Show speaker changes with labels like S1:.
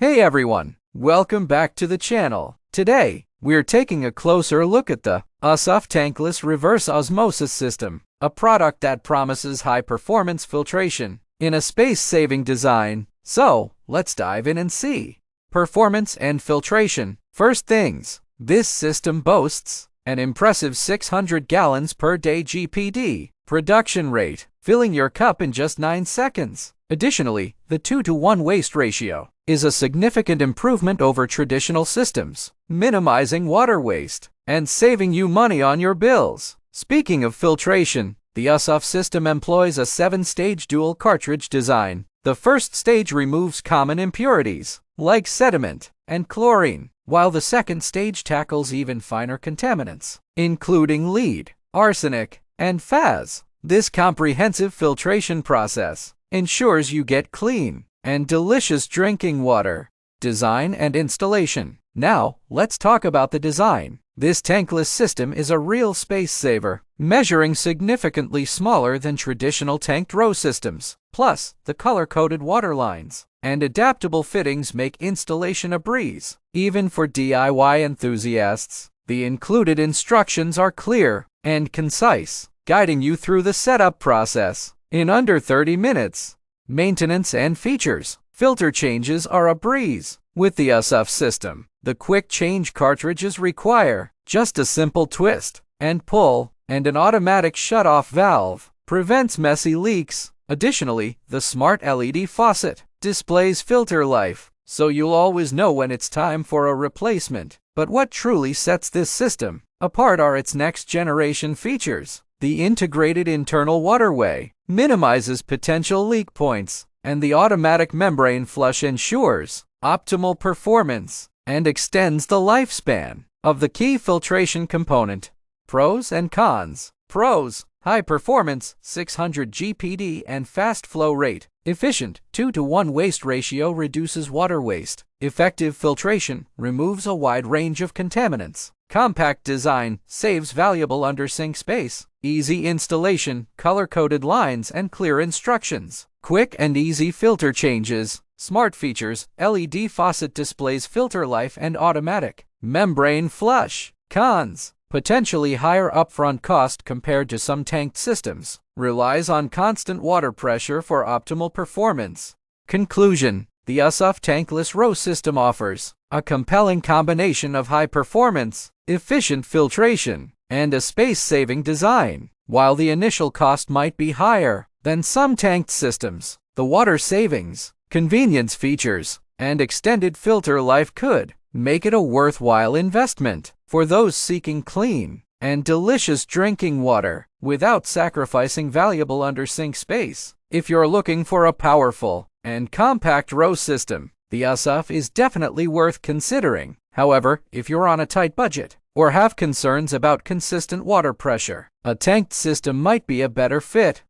S1: Hey everyone, welcome back to the channel. Today, we're taking a closer look at the USWF Tankless Reverse Osmosis System, a product that promises high-performance filtration in a space-saving design. So, let's dive in and see. Performance and filtration. First things, this system boasts an impressive 600 gallons per day GPD production rate, filling your cup in just 9 seconds. Additionally, the 2-to-1 waste ratio is a significant improvement over traditional systems, minimizing water waste and saving you money on your bills. Speaking of filtration, the USWF system employs a 7-stage dual cartridge design. The first stage removes common impurities, like sediment and chlorine, while the second stage tackles even finer contaminants, including lead, arsenic, and Faz. This comprehensive filtration process ensures you get clean and delicious drinking water. Design and installation. Now, let's talk about the design. This tankless system is a real space saver, measuring significantly smaller than traditional tanked RO systems. Plus, the color-coded water lines and adaptable fittings make installation a breeze. Even for DIY enthusiasts, the included instructions are clear and concise, guiding you through the setup process in under 30 minutes. Maintenance and features. Filter changes are a breeze. With the USWF system, the quick change cartridges require just a simple twist and pull, and an automatic shut-off valve prevents messy leaks. Additionally, the smart LED faucet displays filter life, so you'll always know when it's time for a replacement. But what truly sets this system apart are its next-generation features. The integrated internal waterway minimizes potential leak points, and the automatic membrane flush ensures optimal performance and extends the lifespan of the key filtration component. Pros and cons. Pros: high performance, 600 GPD and fast flow rate. Efficient, 2-to-1 waste ratio reduces water waste. Effective filtration removes a wide range of contaminants. Compact design saves valuable under-sink space. Easy installation, color-coded lines and clear instructions. Quick and easy filter changes. Smart features, LED faucet displays filter life and automatic membrane flush. Cons: potentially higher upfront cost compared to some tanked systems. Relies on constant water pressure for optimal performance. Conclusion: the USWF Tankless RO system offers a compelling combination of high performance, efficient filtration, and a space-saving design. While the initial cost might be higher than some tanked systems, the water savings, convenience features, and extended filter life could make it a worthwhile investment for those seeking clean and delicious drinking water without sacrificing valuable under-sink space. If you're looking for a powerful and compact RO system, the USWF is definitely worth considering. However, if you're on a tight budget or have concerns about consistent water pressure, a tanked system might be a better fit.